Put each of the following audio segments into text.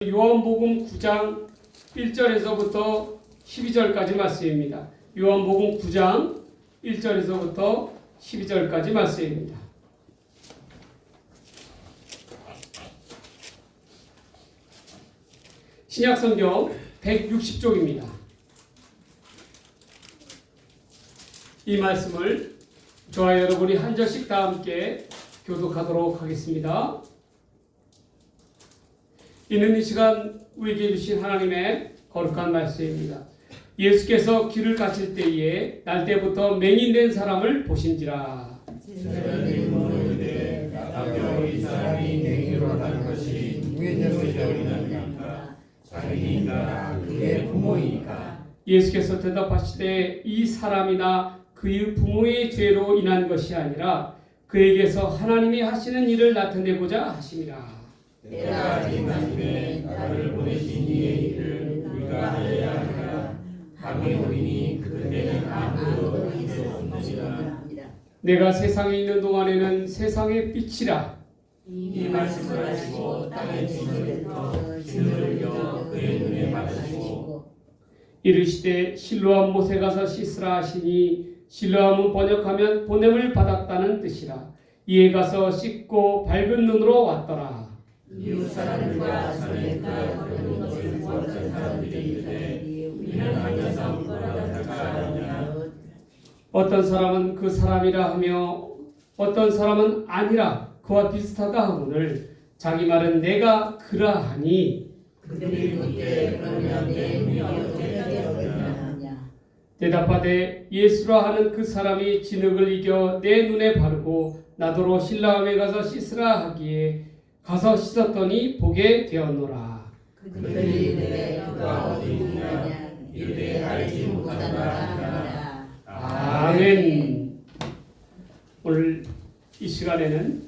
요한복음 9장 1절에서부터 12절까지 말씀입니다. 요한복음 9장 1절에서부터 12절까지 말씀입니다. 신약성경 160쪽입니다. 이 말씀을 저와 여러분이 한 절씩 다 함께 교독하도록 하겠습니다. 이는 이 시간 우리에게 주신 하나님의 거룩한 말씀입니다. 예수께서 길을 가실 때에 날 때부터 맹인된 사람을 보신지라. 이 사람이 맹인으로 난 것이 누구의 것이오리나이까 자기니까 그의 부모이니까. 예수께서 대답하시되 이 사람이나 그의 부모의 죄로 인한 것이 아니라 그에게서 하나님이 하시는 일을 나타내고자 하심이라. 때가 아직 나중에 나를 보내신 이의 일을 우리가 알아야 하리라. 밤이 오리니 그때는 아무도 알 수 없느니라. 내가 세상에 있는 동안에는 세상의 빛이라. 이 말씀을 하시고 땅에 지물에서 진을 흘려 그의 눈에 받으시고 이르시되 실로암 못에 가서 씻으라 하시니 실로암은 번역하면 보냄을 받았다는 뜻이라. 이에 가서 씻고 밝은 눈으로 왔더라. 이웃 사람들과 전에 그런 것을 보았던 사람들이 이르되 우리는 앉아서 뭐라고 하느냐. 어떤 사람은 그 사람이라 하며 어떤 사람은 아니라 그와 비슷하다 하거늘 자기 말은 내가 그라하니. 그들이 묻되 그러면 내 눈이 어떻게 되었느냐. 대답하되 예수라 하는 그 사람이 진흙을 이겨 내 눈에 바르고 나더러 실로암에 가서 씻으라 하기에 가서 씻었더니 보게 되었노라. 그들이 이르되 그가 어디 있느냐. 이르되 알지 못하노라 하니라. 아멘. 오늘 이 시간에는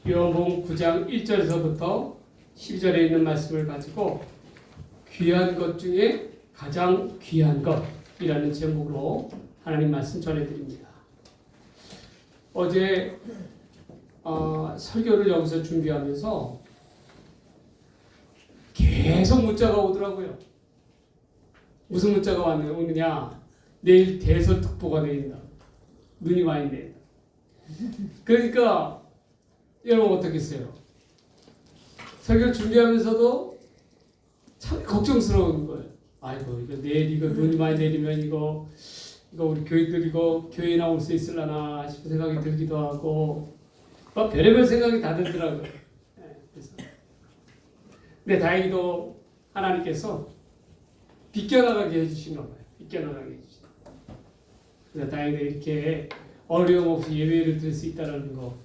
요한복음 9장 1절에서부터 10절에 있는 말씀을 가지고 귀한 것 중에 가장 귀한 것이라는 제목으로 하나님 말씀 전해드립니다. 어제 설교를 여기서 준비하면서 계속 문자가 오더라고요. 무슨 문자가 오느냐? 내일 대설특보가 내린다. 눈이 많이 내린다. 그러니까 여러분 어떻겠어요? 설교를 준비하면서도 참 걱정스러운 거예요. 아이고 이거 내일 이거 눈이 많이 내리면 이거 우리 교인들 이거 교회 나올 수 있을라나 싶은 생각이 들기도 하고 막 별의별 생각이 다 들더라고요. 근데 다행히도 하나님께서 비껴나가게 해주신 거 봐요. 비껴나가게 해주신. 그래서 다행히도 이렇게 어려움 없이 예배를 드릴 수 있다는 거.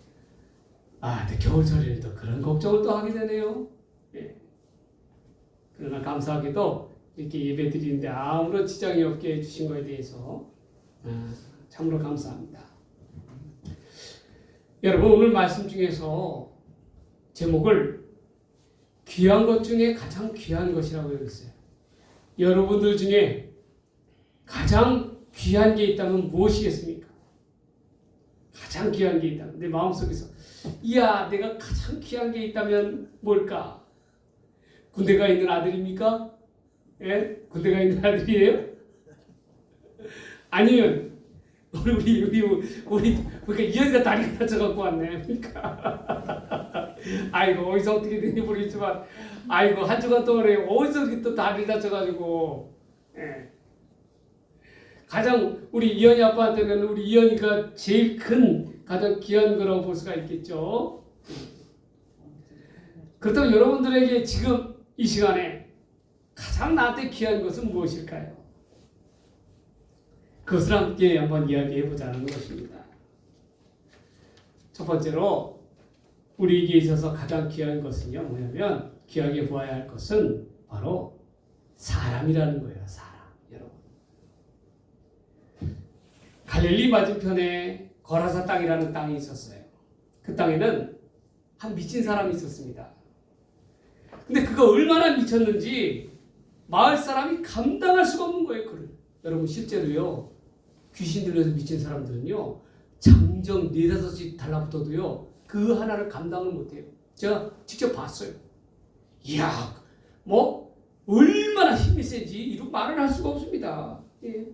근데 겨울철에는 또 그런 걱정을 또 하게 되네요. 예. 그러나 감사하게도 이렇게 예배 드리는데 아무런 지장이 없게 해주신 거에 대해서 참으로 감사합니다. 여러분 오늘 말씀 중에서 제목을 귀한 것 중에 가장 귀한 것이라고 했어요. 여러분들 중에 가장 귀한 게 있다면 무엇이겠습니까? 가장 귀한 게 있다면 내 마음속에서 이야 내가 가장 귀한 게 있다면 뭘까? 군대가 있는 아들입니까? 예? 군대가 있는 아들이에요? 아니면 우리 그러니까 이현이가 다리가 다쳐갖고 왔네. 그러니까 아이고 어디서 어떻게 되는지 모르겠지만 아이고 한 주간 동안에 어디서 또 다리를 다쳐가지고 예. 가장 우리 이현이 아빠한테는 우리 이현이가 제일 큰 가장 귀한 거라고 볼 수가 있겠죠. 그렇다면 여러분들에게 지금 이 시간에 가장 나한테 귀한 것은 무엇일까요? 그것을 함께 한번 이야기해 보자는 것입니다. 첫 번째로 우리에게 있어서 가장 귀한 것은요 뭐냐면 귀하게 보아야 할 것은 바로 사람이라는 거예요. 사람. 여러분 갈릴리 맞은편에 거라사 땅이라는 땅이 있었어요. 그 땅에는 한 미친 사람이 있었습니다. 근데 그가 얼마나 미쳤는지 마을 사람이 감당할 수가 없는 거예요. 그를. 여러분 실제로요 귀신 들려서 미친 사람들은요 장정 4-5이 달라붙어도요 그 하나를 감당을 못해요. 제가 직접 봤어요. 이야 뭐 얼마나 힘이 세지 이런 말을 할 수가 없습니다. 예.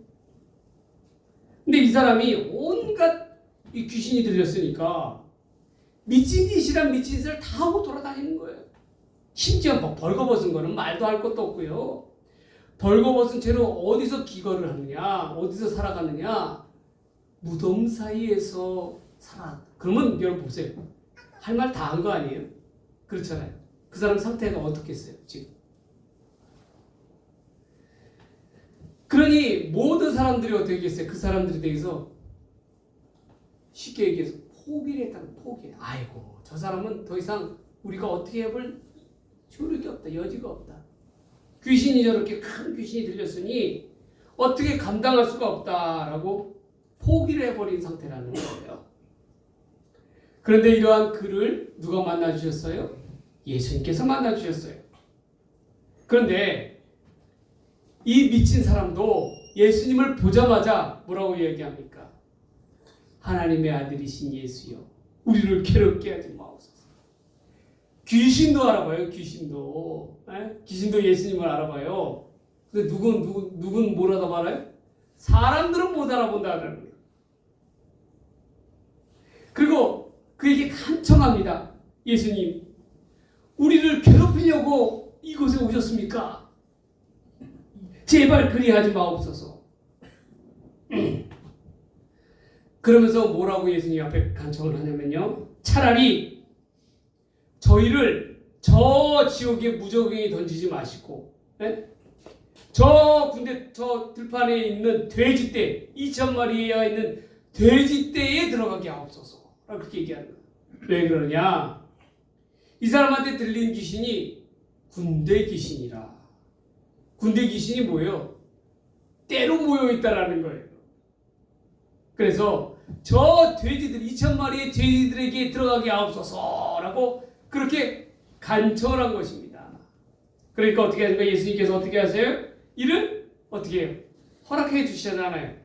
근데 이 사람이 온갖 이 귀신이 들렸으니까 미친 짓이란 미친 짓을 다 하고 돌아다니는 거예요. 심지어 뭐 벌거벗은 거는 말도 할 것도 없고요. 벌거벗은 채로 어디서 기거를 하느냐, 어디서 살아가느냐, 무덤 사이에서 살아. 그러면 여러분 보세요. 할 말 다 한 거 아니에요? 그렇잖아요. 그 사람 상태가 어떻겠어요, 지금? 그러니 모든 사람들이 어떻게 했어요? 그 사람들에 대해서 쉽게 얘기해서 포기를 했다는 포기. 아이고, 저 사람은 더 이상 우리가 어떻게 해볼 효력이 없다, 여지가 없다. 귀신이 저렇게 큰 귀신이 들렸으니 어떻게 감당할 수가 없다라고 포기를 해버린 상태라는 거예요. 그런데 이러한 그를 누가 만나주셨어요? 예수님께서 만나주셨어요. 그런데 이 미친 사람도 예수님을 보자마자 뭐라고 얘기합니까? 하나님의 아들이신 예수여, 우리를 괴롭게 하지 마옵소서. 귀신도 알아봐요. 귀신도. 에? 귀신도 예수님을 알아봐요. 근데 누군 뭘 알아봐요? 사람들은 못 알아본다는 거예요. 그리고 그에게 간청합니다. 예수님, 우리를 괴롭히려고 이곳에 오셨습니까? 제발 그리하지 마옵소서. 그러면서 뭐라고 예수님 앞에 간청을 하냐면요. 차라리 저희를 저 지옥에 무저갱이 던지지 마시고, 에? 저 들판에 있는 돼지떼, 2,000마리가 있는 돼지떼에 들어가게 하옵소서. 그렇게 얘기하는 거예요. 왜 그러냐? 이 사람한테 들린 귀신이 군대 귀신이라. 군대 귀신이 뭐예요? 때로 모여있다라는 거예요. 그래서 저 돼지들, 2,000마리의 돼지들에게 들어가게 하옵소서라고 그렇게 간청을 한 것입니다. 그러니까 어떻게 하십니까? 예수님께서 어떻게 하세요? 이를 어떻게 해요? 허락해 주시잖아요.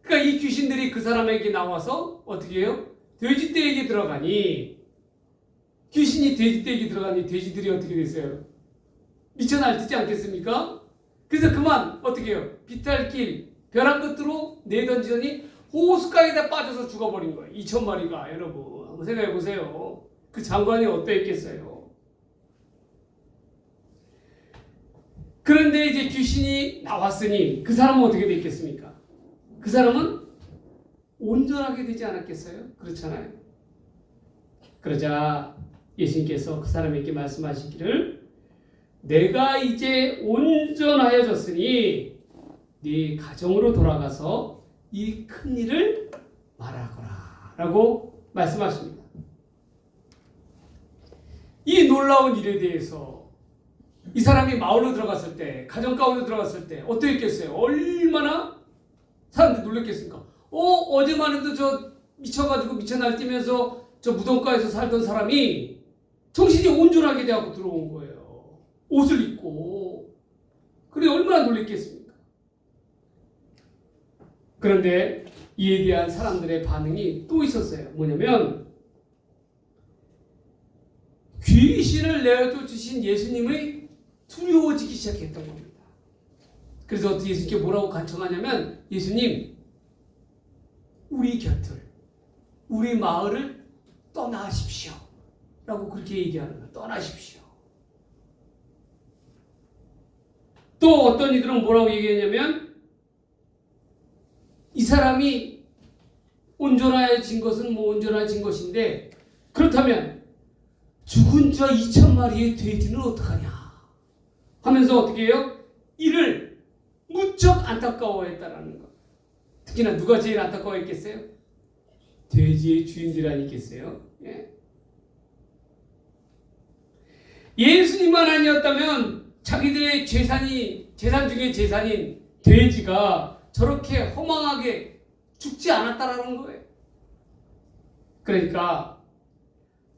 그러니까 이 귀신들이 그 사람에게 나와서 어떻게 해요? 돼지떼에게 들어가니, 귀신이 돼지떼에게 들어가니 돼지들이 어떻게 됐어요? 미쳐 날뛰지 않겠습니까? 그래서 그만 어떻게 해요? 비탈길 벼랑 끝으로 내던지더니 호숫가에다 빠져서 죽어버린 거예요. 2,000마리가. 여러분 한번 생각해 보세요. 그 장관이 어떠했겠어요? 그런데 이제 귀신이 나왔으니 그 사람은 어떻게 됐겠습니까? 그 사람은 온전하게 되지 않았겠어요? 그렇잖아요. 그러자 예수님께서 그 사람에게 말씀하시기를, 내가 이제 온전하여졌으니 네 가정으로 돌아가서 이 큰 일을 말하거라 라고 말씀하십니다. 이 놀라운 일에 대해서 이 사람이 마을로 들어갔을 때, 가정 가운데 들어갔을 때 어떻겠어요? 얼마나 사람들이 놀랐겠습니까? 어제만 해도 저 미쳐가지고 미쳐 날뛰면서 저 무덤가에서 살던 사람이 정신이 온전하게 되고 들어온 거예요. 옷을 입고. 그래 얼마나 놀랬겠습니까? 그런데 이에 대한 사람들의 반응이 또 있었어요. 뭐냐면 귀신을 내어쫓으신 예수님이 두려워지기 시작했던 겁니다. 그래서 어떻게 예수님께 뭐라고 간청하냐면, 예수님, 우리 곁을, 우리 마을을 떠나십시오 라고 그렇게 얘기하는 거예요. 떠나십시오. 또 어떤 이들은 뭐라고 얘기했냐면, 이 사람이 온전해진 것은 뭐 온전해진 것인데, 그렇다면 죽은 저 2,000마리의 돼지는 어떡하냐 하면서 어떻게 해요? 이를 무척 안타까워했다라는 것. 특히나 누가 제일 안타까워했겠어요? 돼지의 주인들이 아니겠어요? 예. 예수님만 아니었다면 자기들의 재산 중에 재산인 돼지가 저렇게 허망하게 죽지 않았다라는 거예요. 그러니까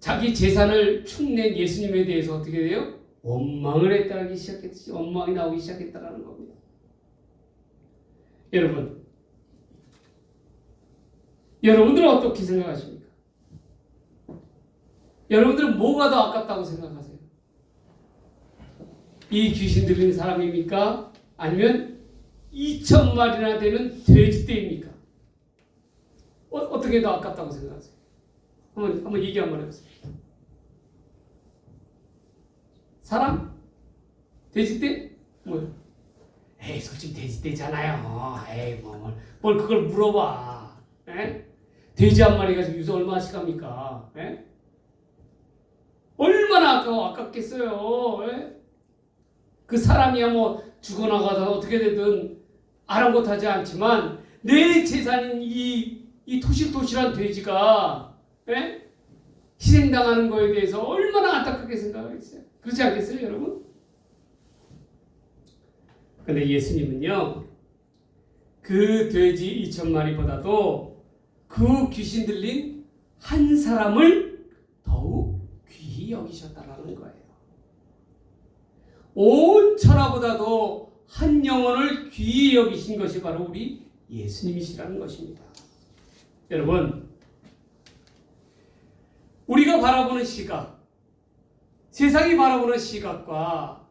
자기 재산을 축낸 예수님에 대해서 어떻게 돼요? 원망을 했다기 시작했지. 원망이 나오기 시작했다라는 겁니다. 여러분들은 어떻게 생각하십니까? 여러분들은 뭐가 더 아깝다고 생각하세요? 이 귀신 들린 사람입니까? 아니면 2,000마리나 되는 돼지떼입니까? 어떻게 더 아깝다고 생각하세요? 한번 얘기 한번 해보세요. 사람? 돼지떼? 뭐요? 에이, 솔직히 돼지떼잖아요. 에이, 뭘 그걸 물어봐. 에? 돼지 한 마리 가지고 유서 얼마씩 합니까? 에? 얼마나 아깝겠어요. 에? 그 사람이야 뭐 죽어나가서 어떻게 되든 아랑곳하지 않지만 내 재산인 이 토실토실한 돼지가 에? 희생당하는 거에 대해서 얼마나 안타깝게 생각하겠어요. 그렇지 않겠어요, 여러분? 근데 예수님은요, 그 돼지 2,000마리보다도 그 귀신 들린 한 사람을 더욱 귀히 여기셨다라는 거예요. 온 천하보다도 한 영혼을 귀히 여기신 것이 바로 우리 예수님이시라는 것입니다. 여러분, 우리가 바라보는 시각, 세상이 바라보는 시각과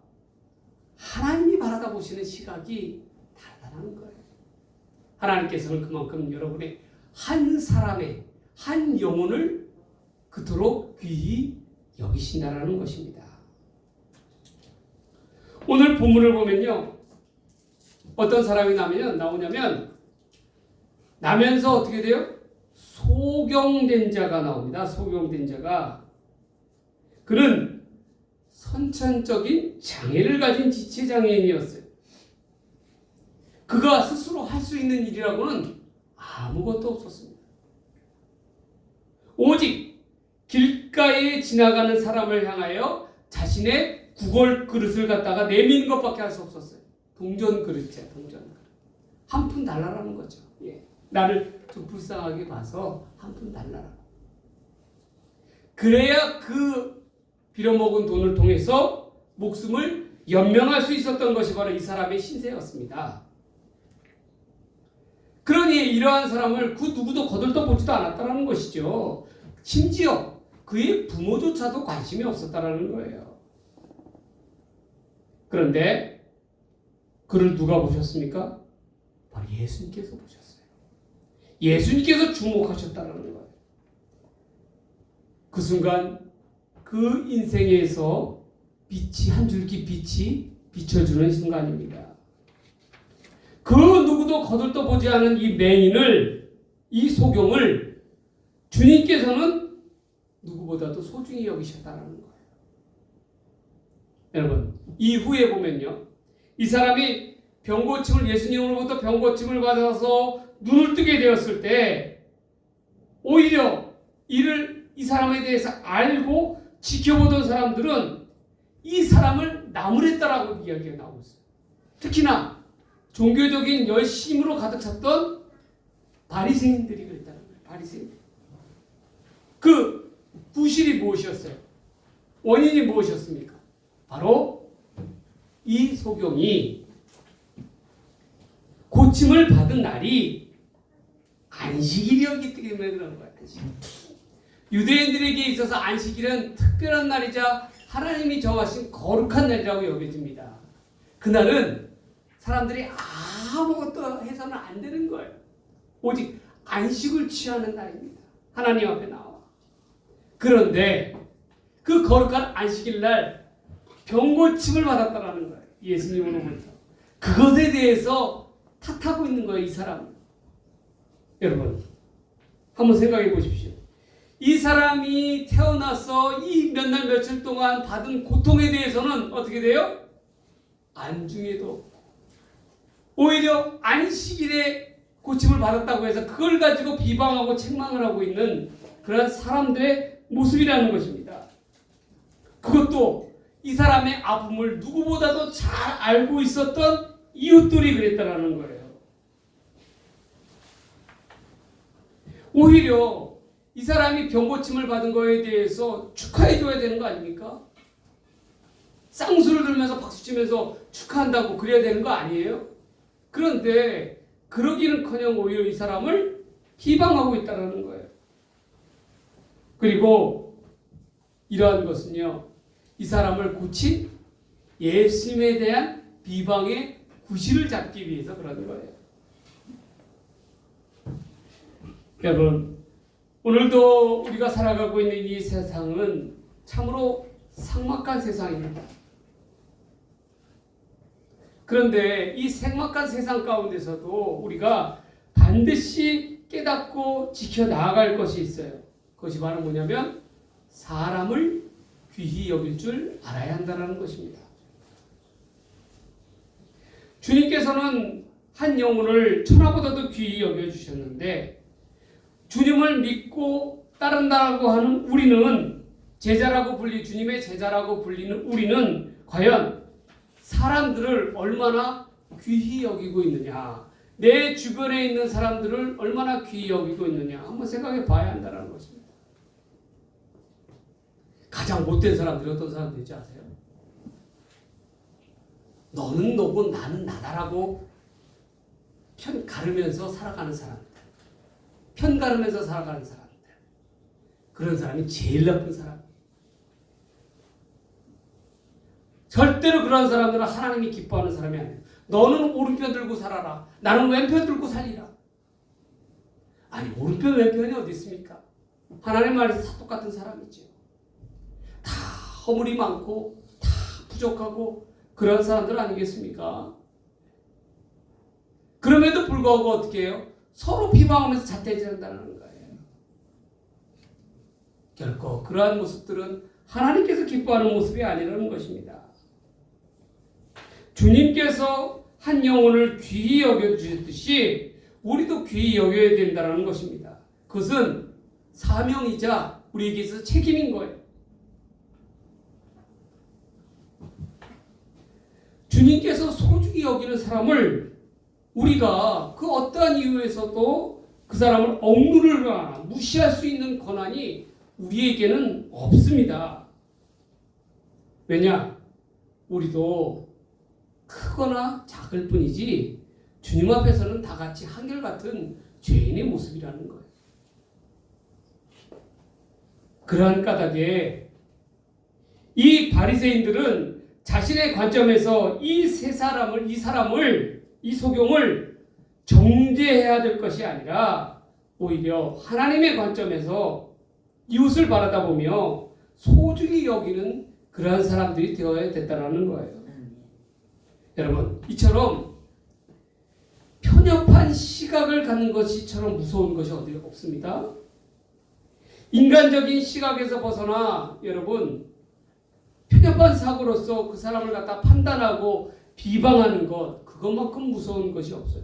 하나님이 바라보시는 시각이 다르다는 거예요. 하나님께서는 그만큼 여러분의 한 사람의 한 영혼을 그토록 귀히 여기신다라는 것입니다. 오늘 본문을 보면요, 어떤 사람이 나오냐면 나면서 어떻게 돼요? 소경된 자가 나옵니다. 소경된 자가. 그는 선천적인 장애를 가진 지체장애인이었어요. 그가 스스로 할 수 있는 일이라고는 아무것도 없었습니다. 오직 길가에 지나가는 사람을 향하여 자신의 구걸 그릇을 갖다가 내미는 것밖에 할 수 없었어요. 동전 그릇이야, 동전 그릇. 한 푼 달라라는 거죠. 예. 나를 좀 불쌍하게 봐서 한 푼 달라라고. 그래야 그 빌어먹은 돈을 통해서 목숨을 연명할 수 있었던 것이 바로 이 사람의 신세였습니다. 그러니 이러한 사람을 그 누구도 거들떠보지도 않았다는 것이죠. 심지어 그의 부모조차도 관심이 없었다는 거예요. 그런데 그를 누가 보셨습니까? 바로 예수님께서 보셨어요. 예수님께서 주목하셨다는 거예요. 그 순간 그 인생에서 빛이, 한 줄기 빛이 비춰주는 순간입니다. 그 누구도 거들떠보지 않은 이 맹인을, 이 소경을 주님께서는 누구보다도 소중히 여기셨다는 거예요. 여러분, 이후에 보면요, 이 사람이 병고침을, 예수님으로부터 병고침을 받아서 눈을 뜨게 되었을 때 오히려 이 사람에 대해서 알고 지켜보던 사람들은 이 사람을 나무랬다라고 이야기가 나오고 있어요. 특히나 종교적인 열심으로 가득 찼던 바리새인들이 그랬다는 거예요. 바리새인들. 그 부실이 무엇이었어요? 원인이 무엇이었습니까? 바로 이 소경이 고침을 받은 날이 안식일이었기 때문에 그런 거예요. 안식일. 유대인들에게 있어서 안식일은 특별한 날이자 하나님이 정하신 거룩한 날이라고 여겨집니다. 그날은 사람들이 아무것도 해서는 안 되는 거예요. 오직 안식을 취하는 날입니다. 하나님 앞에 나와. 그런데 그 거룩한 안식일 날 병고침을 받았다는 거예요. 예수님으로부터. 그것에 대해서 탓하고 있는 거예요, 이 사람은. 여러분, 한번 생각해 보십시오. 이 사람이 태어나서 이 몇 날 며칠 동안 받은 고통에 대해서는 어떻게 돼요? 안중에도 없고, 오히려 안식일에 고침을 받았다고 해서 그걸 가지고 비방하고 책망을 하고 있는 그런 사람들의 모습이라는 것입니다. 그것도 이 사람의 아픔을 누구보다도 잘 알고 있었던 이웃들이 그랬다라는 거예요. 오히려 이 사람이 병고침을 받은 거에 대해서 축하해줘야 되는 거 아닙니까? 쌍수를 들면서 박수치면서 축하한다고 그래야 되는 거 아니에요? 그런데 그러기는커녕 오히려 이 사람을 비방하고 있다는 거예요. 그리고 이러한 것은요, 이 사람을 고친 예수님에 대한 비방의 구실을 잡기 위해서 그러는 거예요. 여러분, 오늘도 우리가 살아가고 있는 이 세상은 참으로 삭막한 세상입니다. 그런데 이 삭막한 세상 가운데서도 우리가 반드시 깨닫고 지켜나갈 것이 있어요. 그것이 바로 뭐냐면 사람을 귀히 여길 줄 알아야 한다는 것입니다. 주님께서는 한 영혼을 천하보다도 귀히 여겨주셨는데 주님을 믿고 따른다고 하는 우리는 주님의 제자라고 불리는 우리는 과연 사람들을 얼마나 귀히 여기고 있느냐, 내 주변에 있는 사람들을 얼마나 귀히 여기고 있느냐 한번 생각해 봐야 한다는 것입니다. 가장 못된 사람들이 어떤 사람들인지 아세요? 너는 너고 나는 나다라고 편 가르면서 살아가는 사람들, 편 가르면서 살아가는 사람들, 그런 사람이 제일 나쁜 사람. 절대로 그런 사람들은 하나님이 기뻐하는 사람이 아니에요. 너는 오른편 들고 살아라, 나는 왼편 들고 살리라. 아니, 오른편 왼편이 어디 있습니까? 하나님 말에서 다 똑같은 사람이죠. 다 허물이 많고 다 부족하고 그런 사람들 아니겠습니까? 그럼에도 불구하고 어떻게 해요? 서로 비방하면서 자태해진다는 거예요. 결코 그러한 모습들은 하나님께서 기뻐하는 모습이 아니라는 것입니다. 주님께서 한 영혼을 귀히 여겨주셨듯이 우리도 귀히 여겨야 된다는 것입니다. 그것은 사명이자 우리에게 있어서 책임인 거예요. 주님께서 소중히 여기는 사람을 우리가 그 어떠한 이유에서도 그 사람을 억누르거나 무시할 수 있는 권한이 우리에게는 없습니다. 왜냐? 우리도 크거나 작을 뿐이지 주님 앞에서는 다 같이 한결같은 죄인의 모습이라는 거예요. 그러한 까닭에 이 바리새인들은 자신의 관점에서 이 사람을 이 소경을 정죄해야 될 것이 아니라 오히려 하나님의 관점에서 이웃을 바라다보며 소중히 여기는 그러한 사람들이 되어야 됐다는 거예요. 여러분, 이처럼 편협한 시각을 갖는 것이처럼 무서운 것이 어디 없습니다. 인간적인 시각에서 벗어나 여러분 편협한 사고로서 그 사람을 갖다 판단하고 비방하는 것, 그것만큼 무서운 것이 없어요.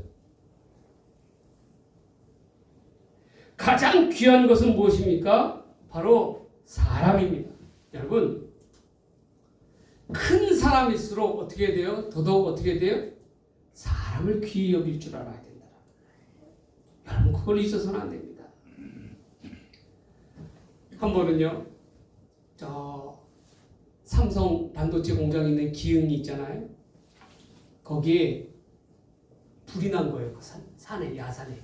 가장 귀한 것은 무엇입니까? 바로 사람입니다. 여러분, 큰 사람일수록 어떻게 돼요? 더더욱 어떻게 돼요? 사람을 귀히 여길 줄 알아야 된다. 여러분, 그걸 잊어서는 안 됩니다. 한 번은요, 삼성 반도체 공장에 있는 기흥이 있잖아요. 거기에 불이 난 거예요. 그 산에, 야산에.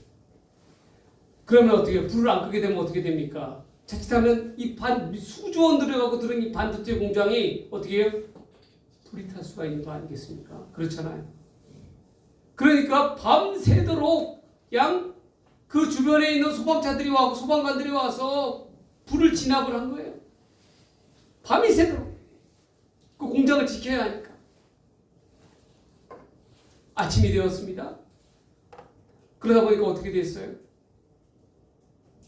그러면 어떻게 해요? 불을 안 끄게 되면 어떻게 됩니까? 자칫하면 수조원 들어가고 들은 이 반도체 공장이 어떻게 해요? 불이 탈 수가 있는 거 아니겠습니까? 그렇잖아요. 그러니까 밤새도록 그 주변에 있는 소방차들이 와서 소방관들이 와서 불을 진압을 한 거예요. 밤이 새도록. 그 공장을 지켜야 하니까. 아침이 되었습니다. 그러다 보니까 어떻게 됐어요?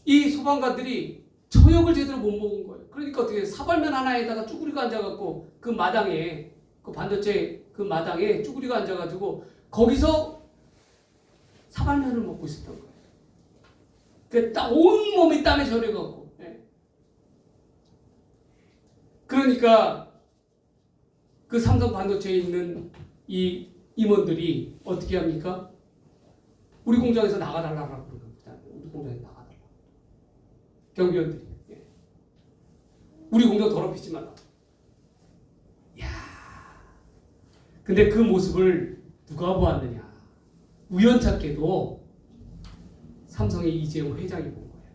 이 소방관들이 저녁을 제대로 못 먹은 거예요. 그러니까 어떻게 사발면 하나에다가 쭈구리가 앉아갖고 그 마당에, 그 반도체 그 마당에 쭈구리가 앉아가지고 거기서 사발면을 먹고 있었던 거예요. 그 온 몸이 땀에 절여갖고. 그러니까 그 삼성 반도체에 있는 이 임원들이 어떻게 합니까? 우리 공장에서 나가달라고 그럽니다. 우리 공장에서 나가달라. 경비원들이. 우리 공장 더럽히지 말라. 야, 근데 그 모습을 누가 보았느냐? 우연찮게도 삼성의 이재용 회장이 본 거예요.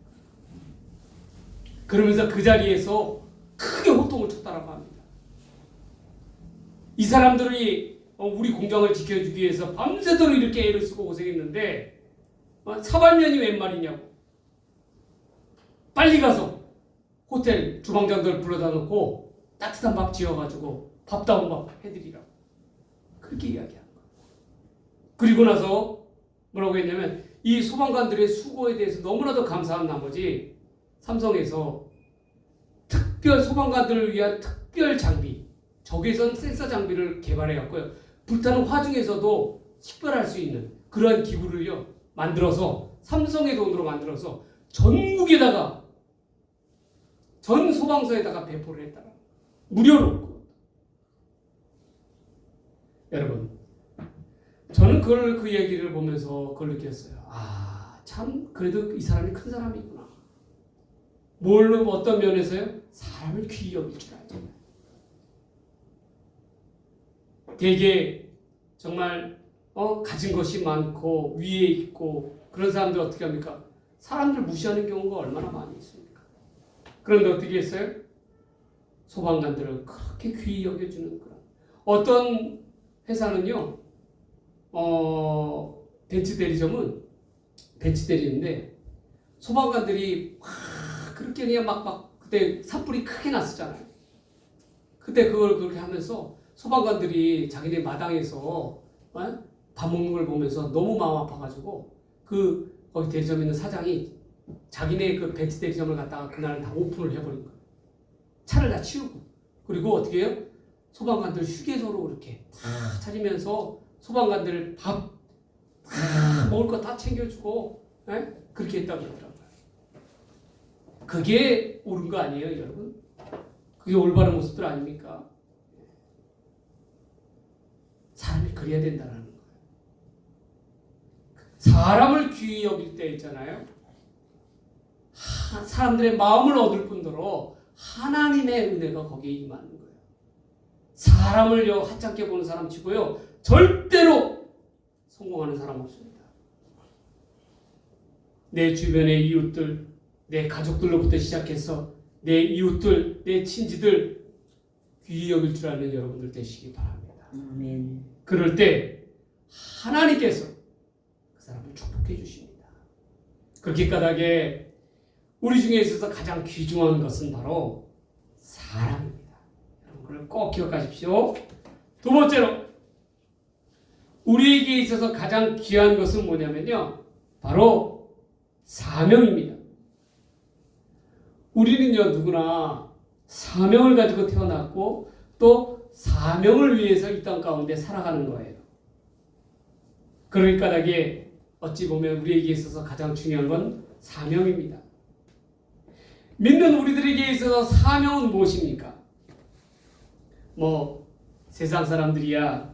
그러면서 그 자리에서 크게 호통을 쳤다라고 합니다. 이 사람들이 우리 공장을 지켜주기 위해서 밤새도록 이렇게 애를 쓰고 고생했는데 사발면이 웬 말이냐고. 빨리 가서 호텔 주방장들 불러다 놓고 따뜻한 밥 지어가지고 밥다운 밥 해드리라고 그렇게 이야기한 거예요. 그리고 나서 뭐라고 했냐면 이 소방관들의 수고에 대해서 너무나도 감사한 나머지 삼성에서 소방관들을 위한 특별 장비, 적외선 센서 장비를 개발해갖고요. 불타는 화중에서도 식별할 수 있는 그러한 기구를요 만들어서 삼성의 돈으로 만들어서 전국에다가 전 소방서에다가 배포를 했다라. 무료로. 여러분, 저는 그 얘기를 보면서 그걸 느꼈어요. 참 그래도 이 사람이 큰 사람이구나. 뭘로 어떤 면에서요? 사람을 귀히 여길 줄 알잖아요. 되게 정말 가진 것이 많고 위에 있고 그런 사람들 어떻게 합니까? 사람들 무시하는 경우가 얼마나 많이 있습니까? 그런데 어떻게 했어요? 소방관들을 그렇게 귀히 여겨주는 그런 어떤 회사는요 벤츠 대리인데 소방관들이 그렇게 그냥 막 그때 산불이 크게 났었잖아요. 그때 그걸 그렇게 하면서 소방관들이 자기네 마당에서 밥 먹는 걸 보면서 너무 마음 아파가지고 거기 대리점에 있는 사장이 자기네 그 벤츠 대리점을 갖다가 그날 다 오픈을 해버린 거예요. 차를 다 치우고. 그리고 어떻게 해요? 소방관들 휴게소로 이렇게 다 차리면서 소방관들 밥 먹을 거 다 챙겨주고 그렇게 했다고 그러더라고요. 그게 옳은 거 아니에요, 여러분? 그게 올바른 모습들 아닙니까? 사람이 그래야 된다는 거예요. 사람을 귀히 여길 때 있잖아요. 사람들의 마음을 얻을 뿐더러 하나님의 은혜가 거기에 임하는 거예요. 사람을요 하찮게 보는 사람 치고요 절대로 성공하는 사람 없습니다. 내 주변의 이웃들, 내 가족들로부터 시작해서 내 이웃들, 내 친지들 귀히 여길 줄 아는 여러분들 되시기 바랍니다. 아멘. 그럴 때 하나님께서 그 사람을 축복해 주십니다. 그렇게 까닭에 우리 중에 있어서 가장 귀중한 것은 바로 사랑입니다. 여러분 그걸 꼭 기억하십시오. 두 번째로 우리에게 있어서 가장 귀한 것은 뭐냐면요 바로 사명입니다. 우리는요 누구나 사명을 가지고 태어났고 또 사명을 위해서 이 땅 가운데 살아가는 거예요. 그러니 까닭에 어찌 보면 우리에게 있어서 가장 중요한 건 사명입니다. 믿는 우리들에게 있어서 사명은 무엇입니까? 세상 사람들이야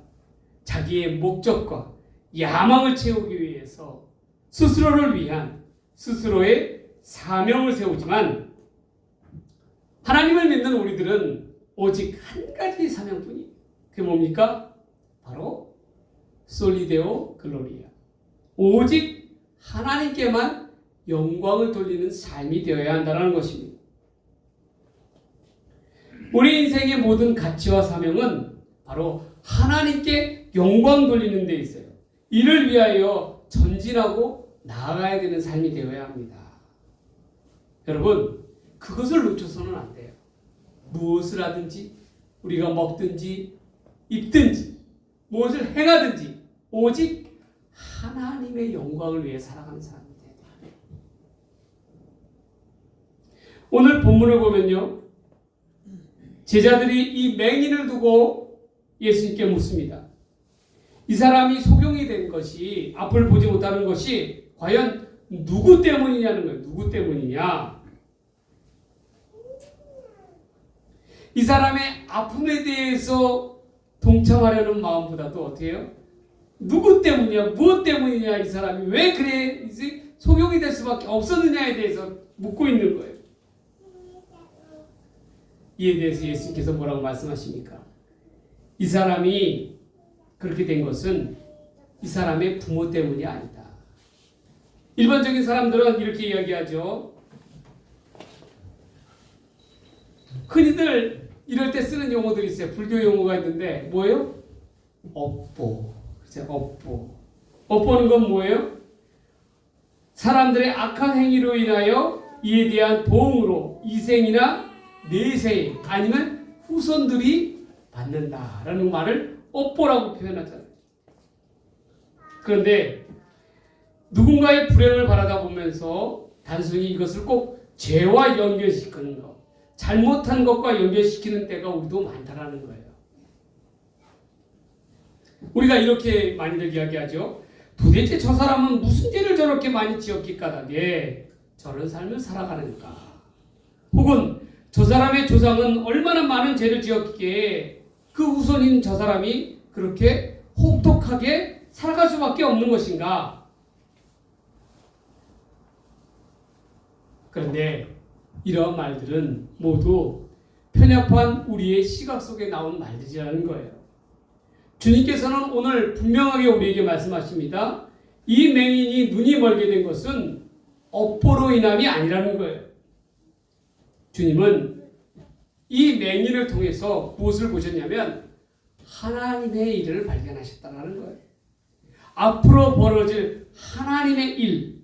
자기의 목적과 야망을 채우기 위해서 스스로를 위한 스스로의 사명을 세우지만 하나님을 믿는 우리들은 오직 한 가지 사명뿐이에요. 그게 뭡니까? 바로 솔리데오 글로리아. 오직 하나님께만 영광을 돌리는 삶이 되어야 한다는 것입니다. 우리 인생의 모든 가치와 사명은 바로 하나님께 영광 돌리는 데 있어요. 이를 위하여 전진하고 나아가야 되는 삶이 되어야 합니다. 여러분, 그것을 놓쳐서는 안 돼요. 무엇을 하든지 우리가 먹든지 입든지 무엇을 행하든지 오직 하나님의 영광을 위해 살아가는 사람이 돼야 돼요. 오늘 본문을 보면요. 제자들이 이 맹인을 두고 예수님께 묻습니다. 이 사람이 소경이 된 것이 앞을 보지 못하는 것이 과연 누구 때문이냐는 거예요. 누구 때문이냐? 이 사람의 아픔에 대해서 동참하려는 마음보다도 어떻게 해요? 누구 때문이냐? 무엇 때문이냐? 이 사람이 왜 그래? 소경이 될 수밖에 없었느냐에 대해서 묻고 있는 거예요. 이에 대해서 예수님께서 뭐라고 말씀하십니까? 이 사람이 그렇게 된 것은 이 사람의 부모 때문이 아니다. 일반적인 사람들은 이렇게 이야기하죠. 흔히들 이럴 때 쓰는 용어들이 있어요. 불교 용어가 있는데 뭐예요? 업보. 그죠? 업보. 업보는 건 뭐예요? 사람들의 악한 행위로 인하여 이에 대한 보응으로 이생이나 내생 아니면 후손들이 받는다라는 말을 업보라고 표현하잖아요. 그런데 누군가의 불행을 바라다 보면서 단순히 이것을 꼭 죄와 연결시키는 것, 잘못한 것과 연결시키는 때가 우리도 많다라는 거예요. 우리가 이렇게 많이들 이야기하죠. 도대체 저 사람은 무슨 죄를 저렇게 많이 지었기 까닭에 저런 삶을 살아가는가? 혹은 저 사람의 조상은 얼마나 많은 죄를 지었기에 그 후손인 저 사람이 그렇게 혹독하게 살아갈 수밖에 없는 것인가? 그런데 이러한 말들은 모두 편협한 우리의 시각 속에 나온 말들이라는 거예요. 주님께서는 오늘 분명하게 우리에게 말씀하십니다. 이 맹인이 눈이 멀게 된 것은 업보로 인함이 아니라는 거예요. 주님은 이 맹인을 통해서 무엇을 보셨냐면 하나님의 일을 발견하셨다는 거예요. 앞으로 벌어질 하나님의 일,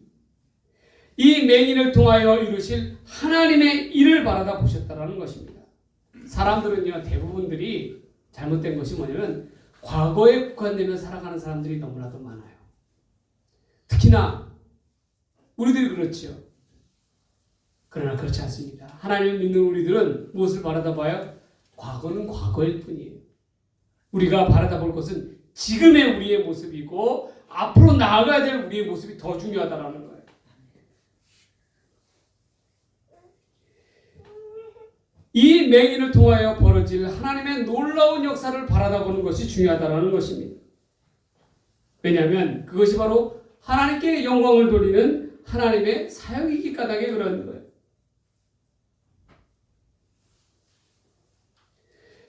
이 맹인을 통하여 이루실 하나님의 일을 바라다 보셨다는 것입니다. 사람들은요, 대부분들이 잘못된 것이 뭐냐면 과거에 국한되며 살아가는 사람들이 너무나도 많아요. 특히나 우리들이 그렇죠. 그러나 그렇지 않습니다. 하나님을 믿는 우리들은 무엇을 바라다 봐요? 과거는 과거일 뿐이에요. 우리가 바라다 볼 것은 지금의 우리의 모습이고 앞으로 나아가야 될 우리의 모습이 더 중요하다는 거예요. 이 맹인을 통하여 벌어질 하나님의 놀라운 역사를 바라다 보는 것이 중요하다는 것입니다. 왜냐하면 그것이 바로 하나님께 영광을 돌리는 하나님의 사역이기 까닭에 그런 거예요.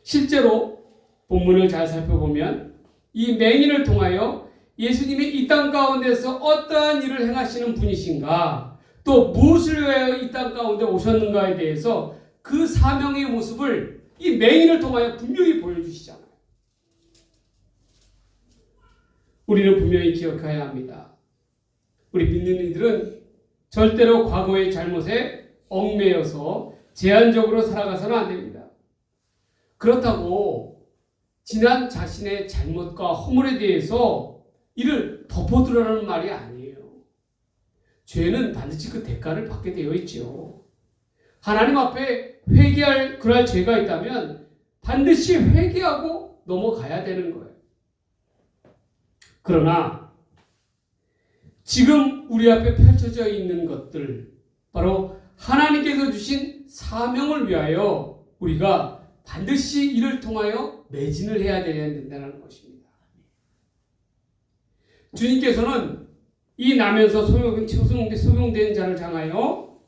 실제로 본문을 잘 살펴보면 이 맹인을 통하여 예수님이 이 땅 가운데서 어떠한 일을 행하시는 분이신가, 또 무엇을 위하여 이 땅 가운데 오셨는가에 대해서 그 사명의 모습을 이 맹인을 통하여 분명히 보여주시잖아요. 우리는 분명히 기억해야 합니다. 우리 믿는 이들은 절대로 과거의 잘못에 얽매여서 제한적으로 살아가서는 안 됩니다. 그렇다고 지난 자신의 잘못과 허물에 대해서 이를 덮어두라는 말이 아니에요. 죄는 반드시 그 대가를 받게 되어 있죠. 하나님 앞에 회개할 그럴 죄가 있다면 반드시 회개하고 넘어가야 되는 거예요. 그러나 지금 우리 앞에 펼쳐져 있는 것들, 바로 하나님께서 주신 사명을 위하여 우리가 반드시 이를 통하여 매진을 해야 된다는 것입니다. 주님께서는 이 나면서 소용된 자를 향하여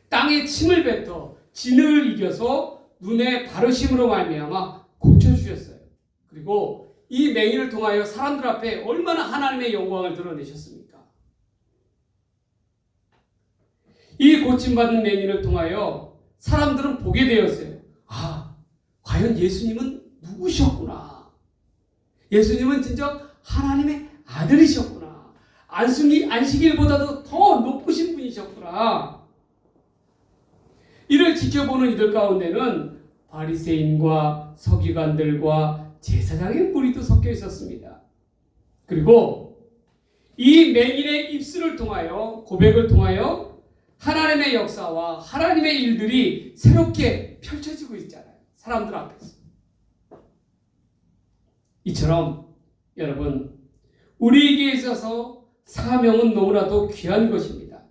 땅에 침을 뱉어 진흙을 이겨서 눈의 바르심으로 말미암아 고쳐주셨어요. 그리고 이 맹인을 통하여 사람들 앞에 얼마나 하나님의 영광을 드러내셨습니까? 이 고침받은 맹인을 통하여 사람들은 보게 되었어요. 아, 과연 예수님은 누구셨구나. 예수님은 진짜 하나님의 아들이셨구나. 안식일보다도 더 높으신 분이셨구나. 이를 지켜보는 이들 가운데는 바리새인과 서기관들과 제사장의 무리도 섞여 있었습니다. 그리고 이 맹인의 입술을 통하여, 고백을 통하여 하나님의 역사와 하나님의 일들이 새롭게 펼쳐지고 있잖아요. 사람들 앞에서. 이처럼 여러분, 우리에게 있어서 사명은 너무나도 귀한 것입니다.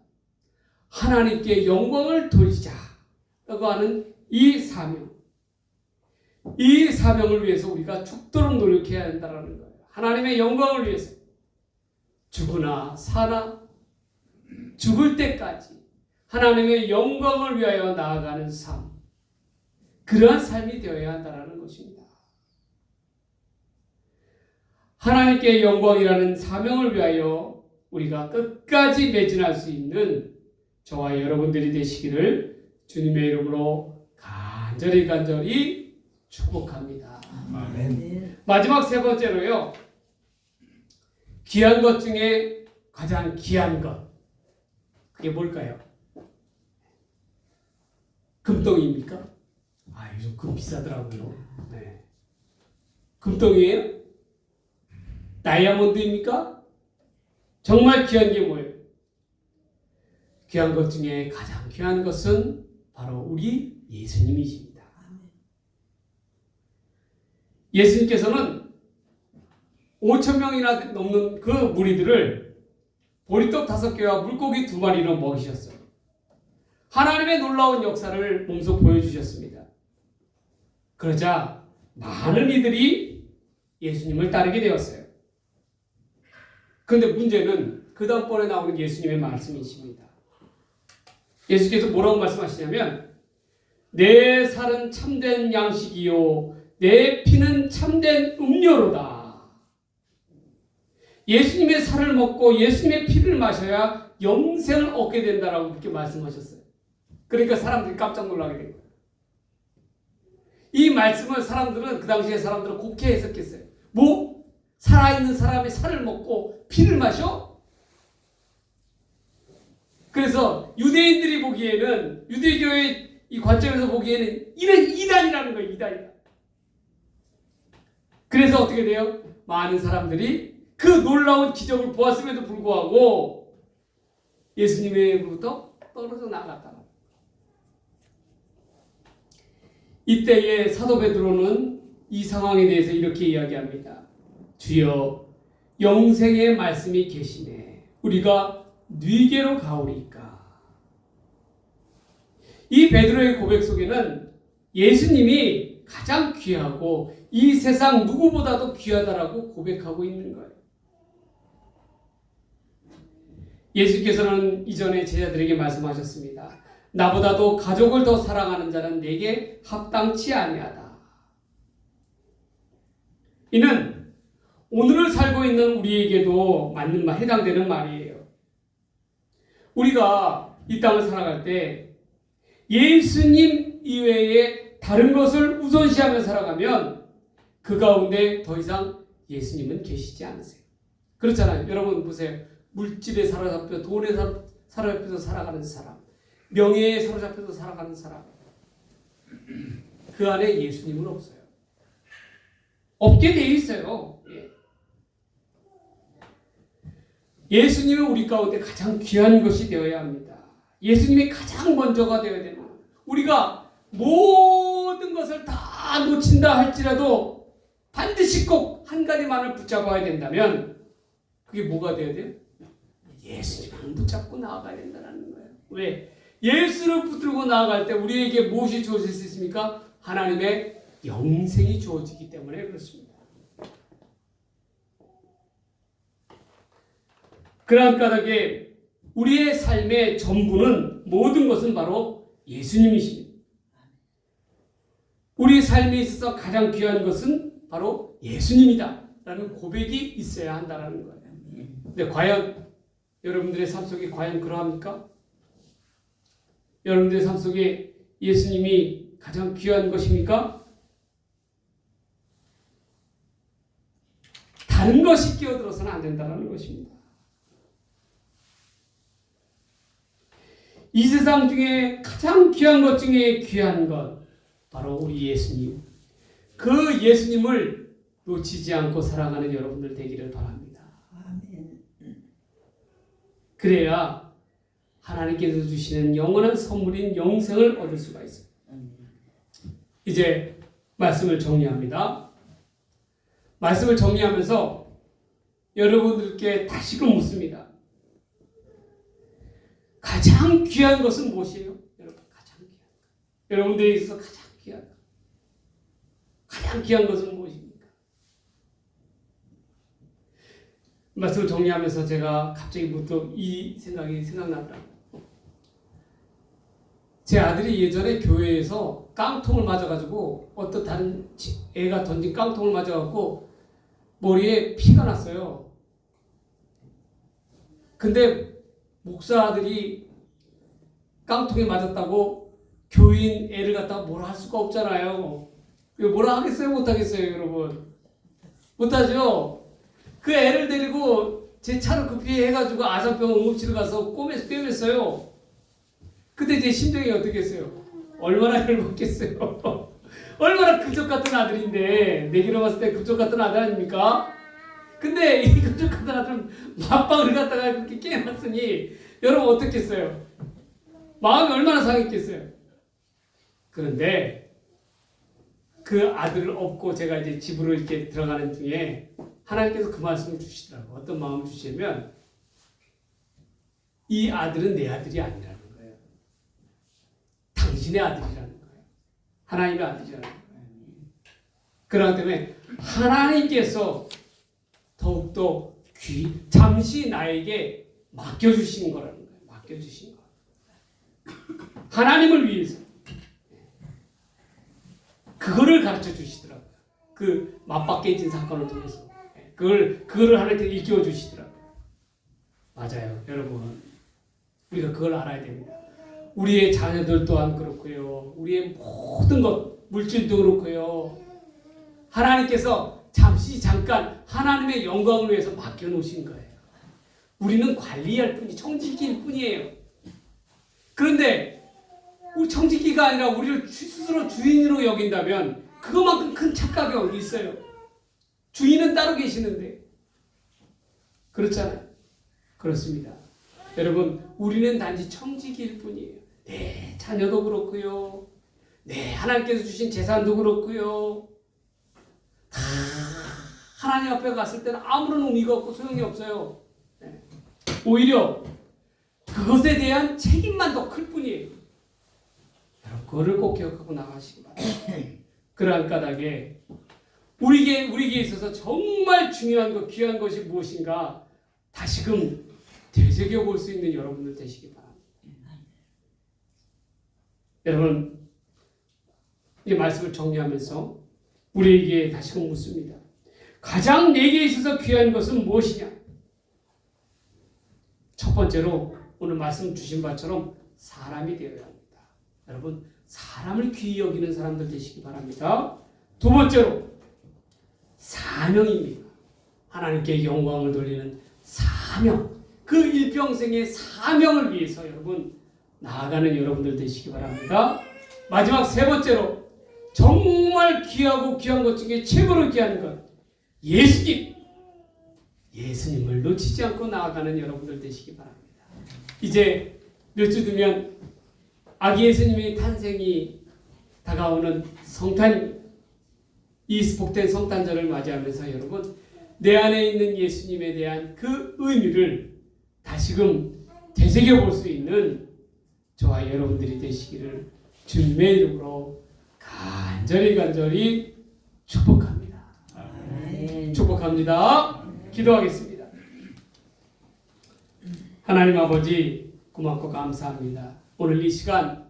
하나님께 영광을 돌리자라고 하는 이 사명. 이 사명을 위해서 우리가 죽도록 노력해야 한다는 거예요. 하나님의 영광을 위해서 죽으나 사나 죽을 때까지 하나님의 영광을 위하여 나아가는 삶, 그러한 삶이 되어야 한다는 것입니다. 하나님께 영광이라는 사명을 위하여 우리가 끝까지 매진할 수 있는 저와 여러분들이 되시기를 주님의 이름으로 간절히 축복합니다. 아멘. 마지막 세 번째로요. 귀한 것 중에 가장 귀한 것. 그게 뭘까요? 금덩이입니까? 아, 요즘 금 비싸더라고요. 네. 금덩이에요? 다이아몬드입니까? 정말 귀한 게 뭐예요? 귀한 것 중에 가장 귀한 것은 바로 우리 예수님이십니다. 예수님께서는 5,000명이나 넘는 그 무리들을 보리떡 5개와 물고기 2마리로 먹이셨어요. 하나님의 놀라운 역사를 몸소 보여주셨습니다. 그러자 많은 이들이 예수님을 따르게 되었어요. 그런데 문제는 그 다음번에 나오는 예수님의 말씀이십니다. 예수께서 뭐라고 말씀하시냐면 내 살은 참된 양식이요 내 피는 참된 음료로다. 예수님의 살을 먹고 예수님의 피를 마셔야 영생을 얻게 된다라고 그렇게 말씀하셨어요. 그러니까 사람들이 깜짝 놀라게 된 거예요. 이 말씀을 사람들은 그 당시에 사람들은 곱게 해석했어요. 뭐? 살아있는 사람의 살을 먹고 피를 마셔? 그래서 유대인들이 보기에는 유대교의 이 관점에서 보기에는 이런 이단이라는 거예요. 이단이다. 그래서 어떻게 돼요? 많은 사람들이 그 놀라운 기적을 보았음에도 불구하고 예수님으로부터 떨어져 나갔다. 이때에 사도 베드로는 이 상황에 대해서 이렇게 이야기합니다. 주여 영생의 말씀이 계시네. 우리가 뉘게로 가오리까. 이 베드로의 고백 속에는 예수님이 가장 귀하고 이 세상 누구보다도 귀하다라고 고백하고 있는 거예요. 예수께서는 이전에 제자들에게 말씀하셨습니다. 나보다도 가족을 더 사랑하는 자는 내게 합당치 아니하다. 이는 오늘을 살고 있는 우리에게도 맞는 말, 해당되는 말이에요. 우리가 이 땅을 살아갈 때 예수님 이외에 다른 것을 우선시하며 살아가면 그 가운데 더 이상 예수님은 계시지 않으세요. 그렇잖아요. 여러분 보세요. 물질에 사로잡혀 돈에 사로잡혀서 살아가는 사람, 명예에 사로잡혀서 살아가는 사람, 그 안에 예수님은 없어요. 없게 되어 있어요. 예수님은 우리 가운데 가장 귀한 것이 되어야 합니다. 예수님이 가장 먼저가 되어야 되는 거예요. 우리가 모든 것을 다 놓친다 할지라도 반드시 꼭 한 가지만을 붙잡아야 된다면 그게 뭐가 되어야 돼요? 예수님을 붙잡고 나아가야 된다는 거예요. 왜? 예수를 붙들고 나아갈 때 우리에게 무엇이 주어질 수 있습니까? 하나님의 영생이 주어지기 때문에 그렇습니다. 그러한 까닭에 우리의 삶의 전부는 모든 것은 바로 예수님이십니다. 우리 삶에 있어서 가장 귀한 것은 바로 예수님이다 라는 고백이 있어야 한다는 거예요. 근데 과연 여러분들의 삶 속에 과연 그러합니까? 여러분들의 삶 속에 예수님이 가장 귀한 것입니까? 다른 것이 끼어들어서는 안 된다는 것입니다. 이 세상 중에 가장 귀한 것 중에 귀한 것 바로 우리 예수님. 그 예수님을 놓치지 않고 살아가는 여러분들 되기를 바랍니다. 그래야 하나님께서 주시는 영원한 선물인 영생을 얻을 수가 있어요. 이제 말씀을 정리합니다. 말씀을 정리하면서 여러분들께 다시금 묻습니다. 가장 귀한 것은 무엇이에요? 여러분, 가장 귀한 것. 여러분들에 있어서 가장 귀한 것. 가장 귀한 것은 무엇입니까? 말씀을 정리하면서 제가 갑자기 문득 이 생각이 생각나더라고요. 제 아들이 예전에 교회에서 깡통을 맞아가지고 어떤 다른 애가 던진 깡통을 맞아갖고 머리에 피가 났어요. 근데 목사들이 깡통에 맞았다고 교인 애를 갖다가 뭐라 할 수가 없잖아요. 이거 뭐라 하겠어요? 못하겠어요, 여러분? 못하죠? 그 애를 데리고 제 차로 급히 해가지고 아산병원 응급실을 가서 꿰맸어요. 그때 제 심정이 어떻겠어요? 얼마나 열받겠어요? 얼마나 그쪽 같은 아들인데, 내기로 봤을 때 그쪽 같은 아들 아닙니까? 근데 이 그쪽 같은 아들은 맞방을 갖다가 그렇게 깨놨으니 여러분 어떻겠어요? 마음이 얼마나 상했겠어요? 그런데 그 아들을 업고 제가 이제 집으로 이렇게 들어가는 중에 하나님께서 그 말씀을 주시더라고요. 어떤 마음을 주시냐면 이 아들은 내 아들이 아니라는 거예요. 당신의 아들이라는 거예요. 하나님의 아들이라는 거예요. 그렇기 때문에 하나님께서 더욱더 잠시 나에게 맡겨주신 거라는 거예요. 맡겨주신 거. 하나님을 위해서. 그거를 가르쳐 주시더라고요. 그 맞박깨진 사건을 통해서. 그거를 하나님께 일깨워 주시더라고요. 맞아요. 여러분. 우리가 그걸 알아야 됩니다. 우리의 자녀들 또한 그렇고요. 우리의 모든 것, 물질도 그렇고요. 하나님께서 잠깐 하나님의 영광을 위해서 맡겨놓으신 거예요. 우리는 관리할 뿐이 청지기일 뿐이에요. 그런데 우리 청지기가 아니라 우리를 스스로 주인으로 여긴다면 그것만큼 큰 착각이 어디 있어요? 주인은 따로 계시는데. 그렇잖아요. 그렇습니다. 여러분, 우리는 단지 청지기일 뿐이에요. 네, 자녀도 그렇고요. 네, 하나님께서 주신 재산도 그렇고요. 다 하나님 앞에 갔을 때는 아무런 의미가 없고 소용이 없어요. 네. 오히려 그것에 대한 책임만 더 클 뿐이에요. 여러분, 그거를 꼭 기억하고 나가시기 바랍니다. 그러한 까닭에 우리에게 있어서 정말 중요한 것, 귀한 것이 무엇인가 다시금 되새겨볼 수 있는 여러분들 되시기 바랍니다. 여러분, 이 말씀을 정리하면서 우리에게 다시금 묻습니다. 가장 내게 있어서 귀한 것은 무엇이냐? 첫 번째로 오늘 말씀 주신 바처럼 사람이 되어야 합니다. 여러분, 사람을 귀히 여기는 사람들 되시기 바랍니다. 두 번째로 사명입니다. 하나님께 영광을 돌리는 사명. 그 일평생의 사명을 위해서 여러분 나아가는 여러분들 되시기 바랍니다. 마지막 세 번째로 정말 귀하고 귀한 것 중에 최고로 귀한 것 예수님. 예수님을 놓치지 않고 나아가는 여러분들 되시기 바랍니다. 이제 몇 주 뒤면 아기 예수님의 탄생이 다가오는 성탄입니다. 이 복된 성탄절을 맞이하면서 여러분 내 안에 있는 예수님에 대한 그 의미를 다시금 되새겨볼 수 있는 저와 여러분들이 되시기를 주님의 이름으로 간절히 축복합니다. 축복합니다. 기도하겠습니다. 하나님 아버지 고맙고 감사합니다. 오늘 이 시간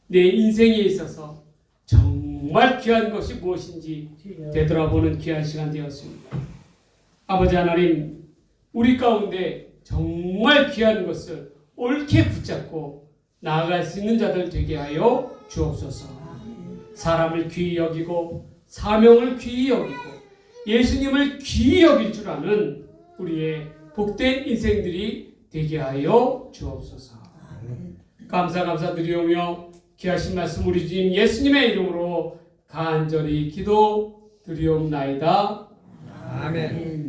내 인생에 있어서 정말 귀한 것이 무엇인지 되돌아보는 귀한 시간 되었습니다. 아버지 하나님, 우리 가운데 정말 귀한 것을 옳게 붙잡고 나아갈 수 있는 자들 되게 하여 주옵소서. 사람을 귀히 여기고 사명을 귀히 여기고 예수님을 귀히 여길 줄 아는 우리의 복된 인생들이 되게 하여 주옵소서. 감사드리오며 귀하신 말씀 우리 주님 예수님의 이름으로 간절히 기도 드리옵나이다. 아멘.